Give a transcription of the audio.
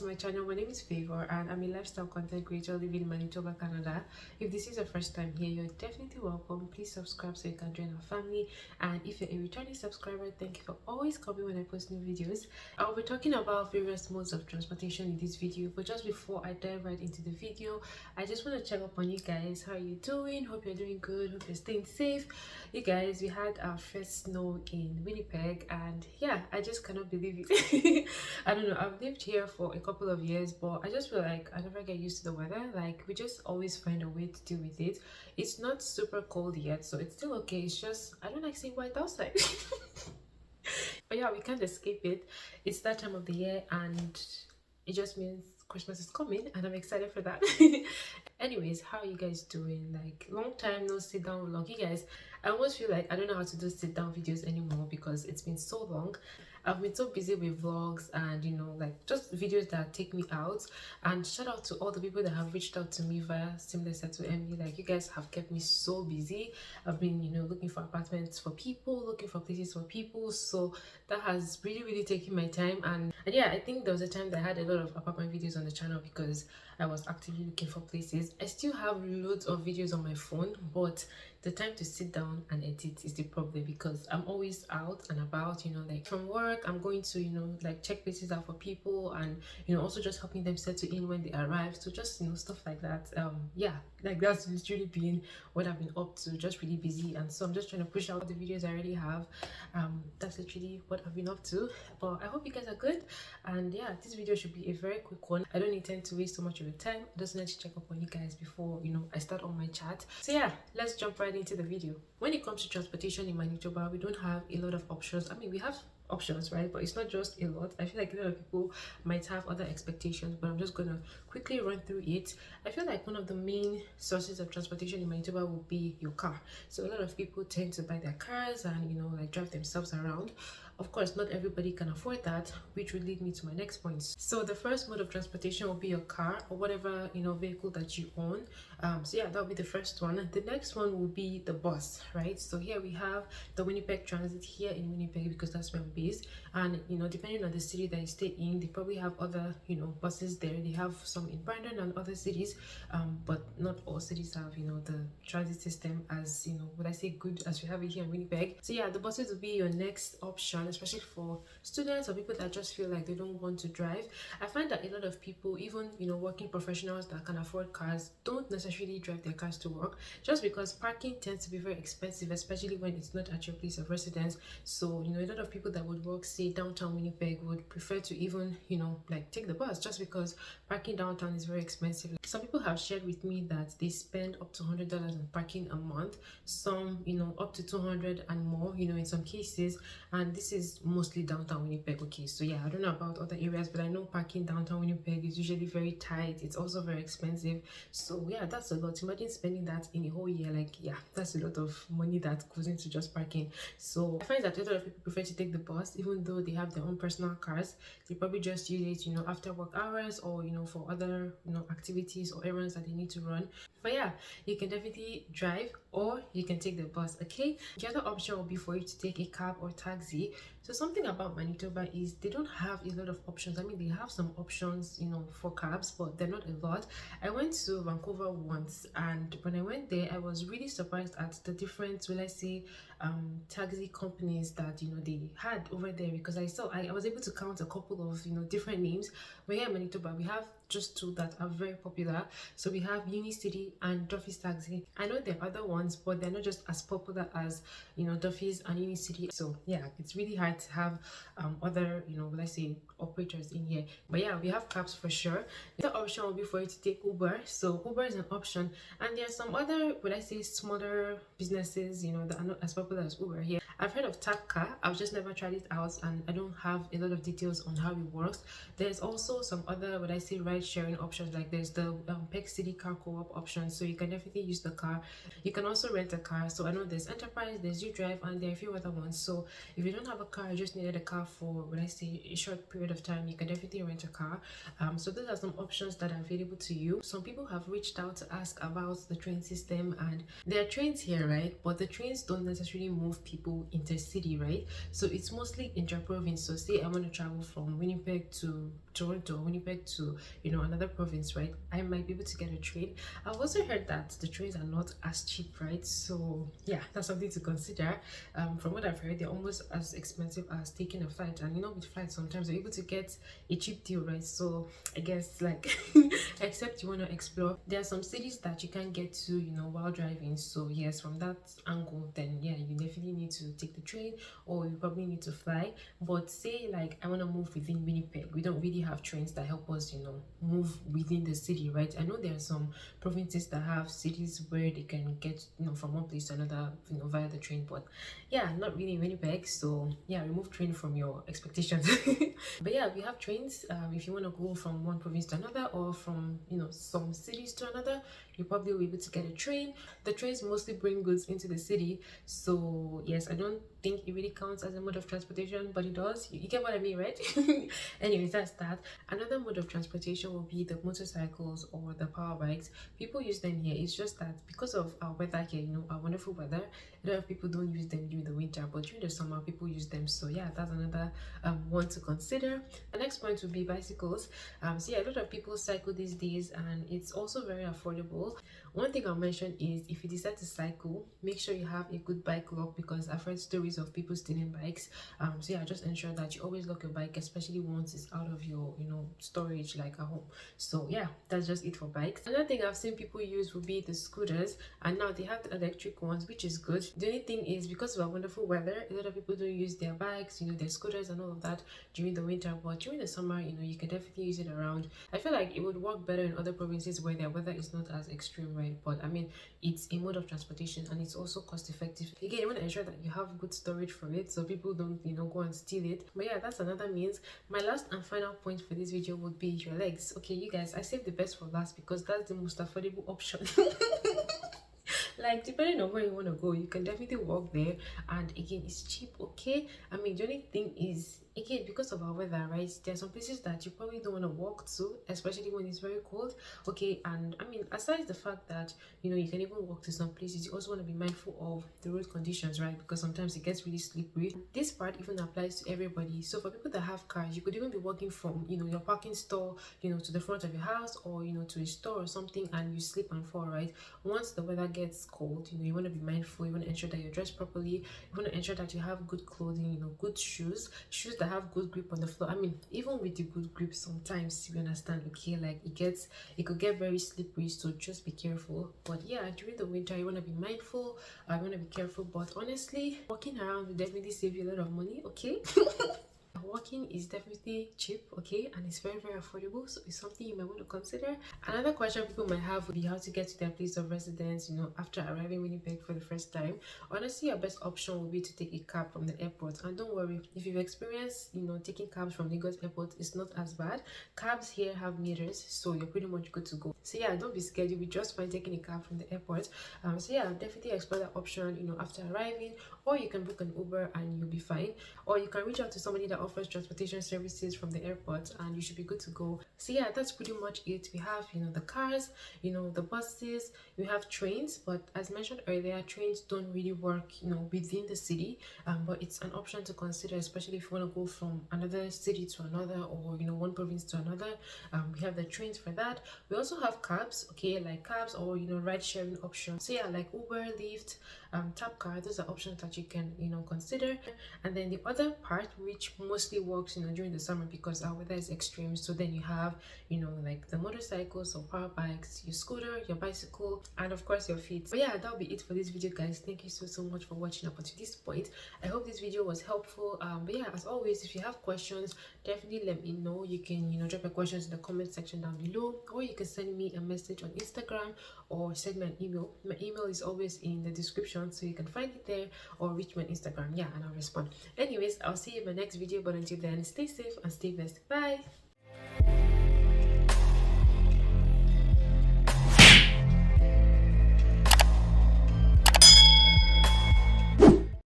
to my channel. My name is Favor and I'm a lifestyle content creator living in Manitoba, Canada. If this is your first time here, you're definitely welcome. Please subscribe so you can join our family, and if you're a returning subscriber, thank you for always coming when I post new videos. I'll be talking about various modes of transportation in this video, but just before I dive right into the video, I just want to check up on you guys. How are you doing? Hope you're doing good. Hope you're staying safe. You guys, we had our first snow in Winnipeg, and yeah, I just cannot believe it. I don't know, I've lived here for a couple of years, but I just feel like I never get used to the weather. Like, we just always find a way to deal with it. It's not super cold yet, so it's still okay. It's just I don't like seeing white outside. But yeah, we can't escape it. It's that time of the year, and it just means Christmas is coming, and I'm excited for that. Anyways, how are you guys doing? Like, long time no sit down vlog. You guys, I almost feel like I don't know how to do sit down videos anymore because it's been so long. I've been so busy with vlogs and, you know, like just videos that take me out. And shout out to all the people that have reached out to me via Sisiyemmie. Like, you guys have kept me so busy. I've been, you know, looking for apartments for people, looking for places for people, so that has really taken my time. And yeah, I think there was a time that I had a lot of apartment videos on the channel because I was actively looking for places. I still have loads of videos on my phone, but the time to sit down and edit is the problem because I'm always out and about, you know, like from work. I'm going to, you know, like check places out for people, and, you know, also just helping them settle in when they arrive. So just, you know, stuff like that. Yeah, like that's literally been what I've been up to, just really busy. And so I'm just trying to push out the videos I already have. That's literally what I've been up to. But I hope you guys are good, and yeah, this video should be a very quick one. I don't intend to waste so much of your time. I just need to check up on you guys before, you know, I start on my chat. So yeah, let's jump right into the video. When it comes to transportation in Manitoba, we don't have a lot of options. I mean, we have options, right? But it's not just a lot. I feel like a lot of people might have other expectations, but I'm just gonna quickly run through it. I feel like one of the main sources of transportation in Manitoba will be your car. So a lot of people tend to buy their cars and, you know, like drive themselves around. Of course, not everybody can afford that, which would lead me to my next point. So the first mode of transportation will be your car or whatever, you know, vehicle that you own. So yeah, that'll be the first one. The next one will be the bus, right? So here we have the Winnipeg Transit here in Winnipeg because that's where I'm based. And, you know, depending on the city that you stay in, they probably have other, you know, buses there. They have some in Brandon and other cities, but not all cities have, you know, the transit system as, you know, would I say good as we have it here in Winnipeg. So yeah, the buses will be your next option, especially for students or people that just feel like they don't want to drive. I find that a lot of people, even, you know, working professionals that can afford cars, don't necessarily drive their cars to work just because parking tends to be very expensive, especially when it's not at your place of residence. So, you know, a lot of people that would work, say, downtown Winnipeg would prefer to even, you know, like take the bus just because parking downtown is very expensive. Some people have shared with me that they spend up to $100 on parking a month, some, you know, up to 200 and more, you know, in some cases. And this is mostly downtown Winnipeg. Okay, so yeah, I don't know about other areas, but I know parking downtown Winnipeg is usually very tight. It's also very expensive. So yeah, that's a lot. Imagine spending that in a whole year. Like, yeah, that's a lot of money that goes into just parking. So I find that a lot of people prefer to take the bus, even though they have their own personal cars. They probably just use it, you know, after work hours or, you know, for other, you know, activities or errands that they need to run. But yeah, you can definitely drive or you can take the bus. Okay, the other option will be for you to take a cab or taxi. So something about Manitoba is they don't have a lot of options. I mean, they have some options, you know, for cabs, but they're not a lot. I went to Vancouver once, and when I went there, I was really surprised at the different, will I say, taxi companies that, you know, they had over there, because I was able to count a couple of, you know, different names. But here in Manitoba, we have just two that are very popular. So we have Unicity and Duffy's Taxi. I know there are other ones, but they're not just as popular as, you know, Duffy's and Unicity. So yeah, it's really hard to have other, you know, let's say, operators in here. But yeah, we have cabs for sure. The other option will be for you to take Uber. So Uber is an option, and there are some other, would I say, smaller businesses, you know, that are not as popular as Uber here. I've heard of Takka. I've just never tried it out, and I don't have a lot of details on how it works. There's also some other, would I say, ride sharing options. Like there's the Peck City car co-op option, so you can definitely use the car. You can also rent a car. So I know there's Enterprise, there's You Drive, and there are a few other ones. So if you don't have a car, you just needed a car for, would I say, a short period of time, you can definitely rent a car. So those are some options that are available to you. Some people have reached out to ask about the train system, and there are trains here, right? But the trains don't necessarily move people intercity, right? So it's mostly inter-province. So say I want to travel from Winnipeg to Toronto, Winnipeg to another province, right, I might be able to get a train. I've also heard that the trains are not as cheap, right? So yeah, that's something to consider. From what I've heard, they're almost as expensive as taking a flight, and with flights sometimes you're able to get a cheap deal, right? So I guess like except you want to explore, there are some cities that you can't get to while driving. So yes, from that angle, then yeah, you definitely need to take the train, or you probably need to fly. But say like I want to move within Winnipeg, we don't really have trains that help us move within the city, right? I know there are some provinces that have cities where they can get from one place to another via the train, but yeah, not really in Winnipeg. So yeah, remove train from your expectations. But yeah, we have trains. If you want to go from one province to another, or from some cities to another, you probably will be able to get a train. The trains mostly bring goods into the city, so yes, I don't think it really counts as a mode of transportation, but it does. You get what I mean, right? Anyways, that's that. Another mode of transportation will be the motorcycles or the power bikes. People use them here. It's just that because of our weather here, our wonderful weather, a lot of people don't use them during the winter, but during the summer people use them. So yeah, that's another one to consider. The next point would be bicycles. So yeah, a lot of people cycle these days, and it's also very affordable. One thing I'll mention is, if you decide to cycle, make sure you have a good bike lock, because I've heard stories of people stealing bikes. So yeah, just ensure that you always lock your bike, especially once it's out of your storage, like at home. So yeah, that's just it for bikes. Another thing I've seen people use would be the scooters, and now they have the electric ones, which is good. The only thing is, because of our wonderful weather, a lot of people don't use their bikes, their scooters and all of that during the winter, but during the summer, you can definitely use it around. I feel like it would work better in other provinces where their weather is not as extreme, right? But I mean, it's a mode of transportation, and it's also cost effective. Again, you want to ensure that you have good storage for it, so people don't go and steal it. But yeah, that's another means. My last and final point for this video would be your legs. Okay, you guys, I saved the best for last because that's the most affordable option. Like, depending on where you want to go, you can definitely walk there, and again, it's cheap. Okay, I mean, the only thing is, again, because of our weather, right, there are some places that you probably don't want to walk to, especially when it's very cold. Okay, and I mean, aside the fact that you can even walk to some places, you also want to be mindful of the road conditions, right? Because sometimes it gets really slippery. This part even applies to everybody. So for people that have cars, you could even be walking from your parking store to the front of your house, or to a store or something, and you slip and fall, right? Once the weather gets cold, you want to be mindful. You want to ensure that you're dressed properly. You want to ensure that you have good clothing, good shoes that have good grip on the floor. I mean, even with the good grip, sometimes you understand, okay, like it could get very slippery, so just be careful. But yeah, during the winter, you want to be mindful. I want to be careful, but honestly, walking around will definitely save you a lot of money. Okay. Walking is definitely cheap, okay, and it's very affordable, so it's something you might want to consider. Another question people might have would be how to get to their place of residence after arriving in Winnipeg for the first time. Honestly, your best option would be to take a cab from the airport, and don't worry, if you've experienced taking cabs from Lagos airport, it's not as bad. Cabs here have meters, so you're pretty much good to go. So yeah, don't be scared, you'll be just fine taking a cab from the airport. So yeah, definitely explore that option after arriving, or you can book an Uber and you'll be fine, or you can reach out to somebody that offers transportation services from the airport, and you should be good to go. So yeah, that's pretty much it. We have the cars, the buses, we have trains, but as mentioned earlier, trains don't really work within the city, but it's an option to consider, especially if you want to go from another city to another, or one province to another. We have the trains for that. We also have cabs, okay, like cabs or ride sharing options. So yeah, like Uber, Lyft, Tap Car, those are options that you can consider. And then the other part, which mostly works during the summer because our weather is extreme, so then you have like the motorcycles or power bikes, your scooter, your bicycle, and of course your feet. But yeah, that'll be it for this video, guys. Thank you so much for watching up until this point. I hope this video was helpful. But yeah, as always, if you have questions, definitely let me know. You can drop your questions in the comment section down below, or you can send me a message on Instagram, or send me an email. My email is always in the description, so you can find it there, or reach me on Instagram, yeah, and I'll respond. Anyways, I'll see you in my next video, but until then, stay safe and stay blessed. Bye.